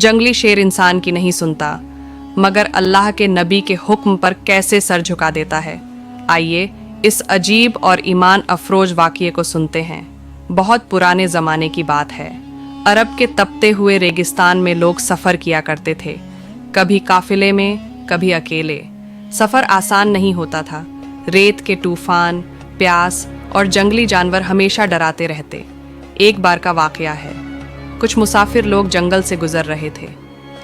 जंगली शेर इंसान की नहीं सुनता, मगर अल्लाह के नबी के हुक्म पर कैसे सर झुका देता है। आइए इस अजीब और ईमान अफरोज वाक़ये को सुनते हैं। बहुत पुराने ज़माने की बात है। अरब के तपते हुए रेगिस्तान में लोग सफ़र किया करते थे, कभी काफिले में, कभी अकेले। सफ़र आसान नहीं होता था। रेत के तूफान, प्यास और जंगली जानवर हमेशा डराते रहते। एक बार का वाक़या है। कुछ मुसाफिर लोग जंगल से गुजर रहे थे।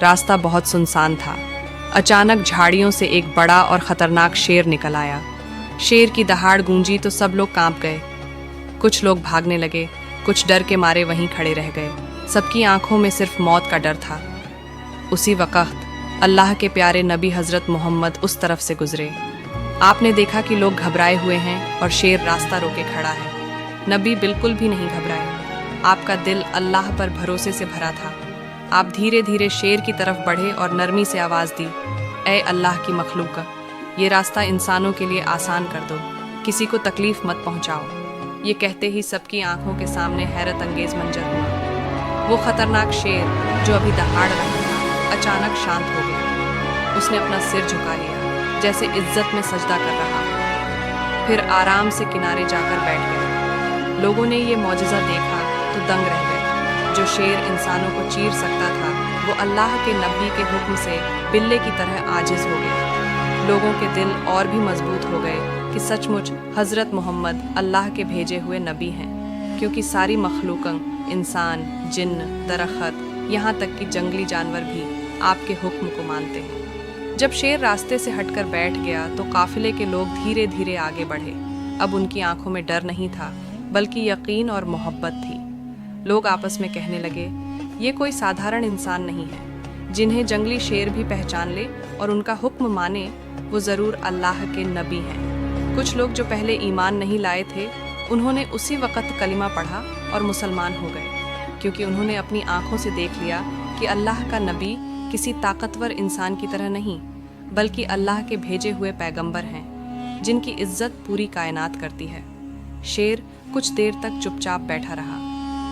रास्ता बहुत सुनसान था। अचानक झाड़ियों से एक बड़ा और ख़तरनाक शेर निकल आया। शेर की दहाड़ गूंजी तो सब लोग कांप गए। कुछ लोग भागने लगे, कुछ डर के मारे वहीं खड़े रह गए। सबकी आंखों में सिर्फ मौत का डर था। उसी वक़्त अल्लाह के प्यारे नबी हज़रत मोहम्मद उस तरफ से गुजरे। आपने देखा कि लोग घबराए हुए हैं और शेर रास्ता रोके खड़ा है। नबी बिल्कुल भी नहीं घबराए। आपका दिल अल्लाह पर भरोसे से भरा था। आप धीरे धीरे शेर की तरफ बढ़े और नरमी से आवाज़ दी, ऐ अल्लाह की मखलूक, ये रास्ता इंसानों के लिए आसान कर दो, किसी को तकलीफ मत पहुंचाओ। ये कहते ही सबकी आंखों के सामने हैरत अंगेज मंजर हुआ। वो खतरनाक शेर जो अभी दहाड़ रहा था, अचानक शांत हो गया। उसने अपना सिर झुका लिया, जैसे इज्जत में सजदा कर रहा। फिर आराम से किनारे जाकर बैठ गया। लोगों ने ये मौजज़ा देखा तो दंग रह गए। जो शेर इंसानों को चीर सकता था, वो अल्लाह के नबी के हुक्म से बिल्ले की तरह आजिज हो गया। लोगों के दिल और भी मजबूत हो गए कि सचमुच हज़रत मोहम्मद अल्लाह के भेजे हुए नबी हैं, क्योंकि सारी मखलूक़न, इंसान, जिन्न, दरख्त, यहाँ तक कि जंगली जानवर भी आपके हुक्म को मानते हैं। जब शेर रास्ते से हटकर बैठ गया तो काफिले के लोग धीरे धीरे आगे बढ़े। अब उनकी आंखों में डर नहीं था, बल्कि यकीन और मोहब्बत थी। लोग आपस में कहने लगे, ये कोई साधारण इंसान नहीं है। जिन्हें जंगली शेर भी पहचान ले और उनका हुक्म माने, वो ज़रूर अल्लाह के नबी हैं। कुछ लोग जो पहले ईमान नहीं लाए थे, उन्होंने उसी वक़्त कलिमा पढ़ा और मुसलमान हो गए, क्योंकि उन्होंने अपनी आंखों से देख लिया कि अल्लाह का नबी किसी ताकतवर इंसान की तरह नहीं, बल्कि अल्लाह के भेजे हुए पैगंबर हैं, जिनकी इज्जत पूरी कायनात करती है। शेर कुछ देर तक चुपचाप बैठा रहा,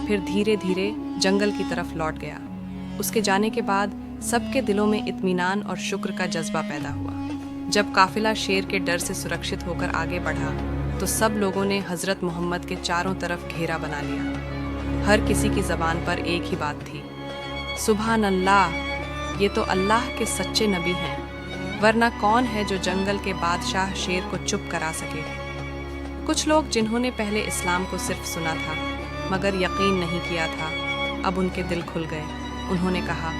फिर धीरे धीरे जंगल की तरफ लौट गया। उसके जाने के बाद सबके दिलों में इत्मीनान और शुक्र का जज्बा पैदा हुआ। जब काफिला शेर के डर से सुरक्षित होकर आगे बढ़ा, तो सब लोगों ने हज़रत मोहम्मद के चारों तरफ घेरा बना लिया। हर किसी की ज़बान पर एक ही बात थी, सुभान अल्लाह, ये तो अल्लाह के सच्चे नबी हैं, वरना कौन है जो जंगल के बादशाह शेर को चुप करा सके। कुछ लोग जिन्होंने पहले इस्लाम को सिर्फ सुना था मगर यकीन नहीं किया था, अब उनके दिल खुल गए। उन्होंने कहा,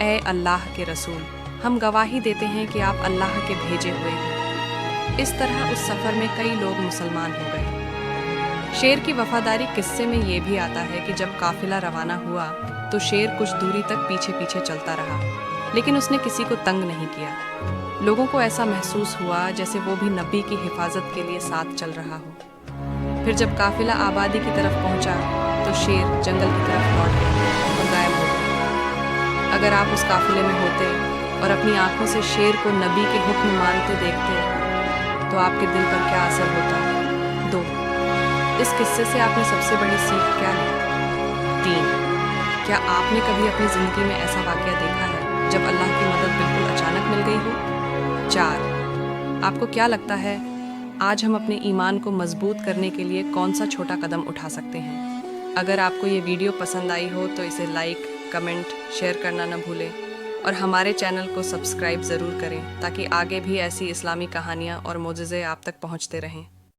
ए अल्लाह के रसूल, हम गवाही देते हैं कि आप अल्लाह के भेजे हुए हैं। इस तरह उस सफ़र में कई लोग मुसलमान हो गए। शेर की वफादारी किस्से में ये भी आता है कि जब काफिला रवाना हुआ तो शेर कुछ दूरी तक पीछे पीछे चलता रहा, लेकिन उसने किसी को तंग नहीं किया। लोगों को ऐसा महसूस हुआ जैसे वो भी नबी की हिफाजत के लिए साथ चल रहा हो। फिर जब काफिला आबादी की तरफ पहुंचा तो शेर जंगल की तरफ लौट गया और गायब हो गया। अगर आप उस काफिले में होते और अपनी आंखों से शेर को नबी के हुक्म मानते देखते, तो आपके दिल पर क्या असर होता। 2. इस किस्से से आपने सबसे बड़ी सीख क्या ली? 3. क्या आपने कभी अपनी ज़िंदगी में ऐसा वाक़या देखा है जब अल्लाह की मदद बिल्कुल अचानक मिल गई हो? 4. आपको क्या लगता है आज हम अपने ईमान को मजबूत करने के लिए कौन सा छोटा कदम उठा सकते हैं? अगर आपको ये वीडियो पसंद आई हो तो इसे लाइक, कमेंट, शेयर करना न भूलें और हमारे चैनल को सब्सक्राइब ज़रूर करें, ताकि आगे भी ऐसी इस्लामी कहानियाँ और मोज़िज़े आप तक पहुँचते रहें।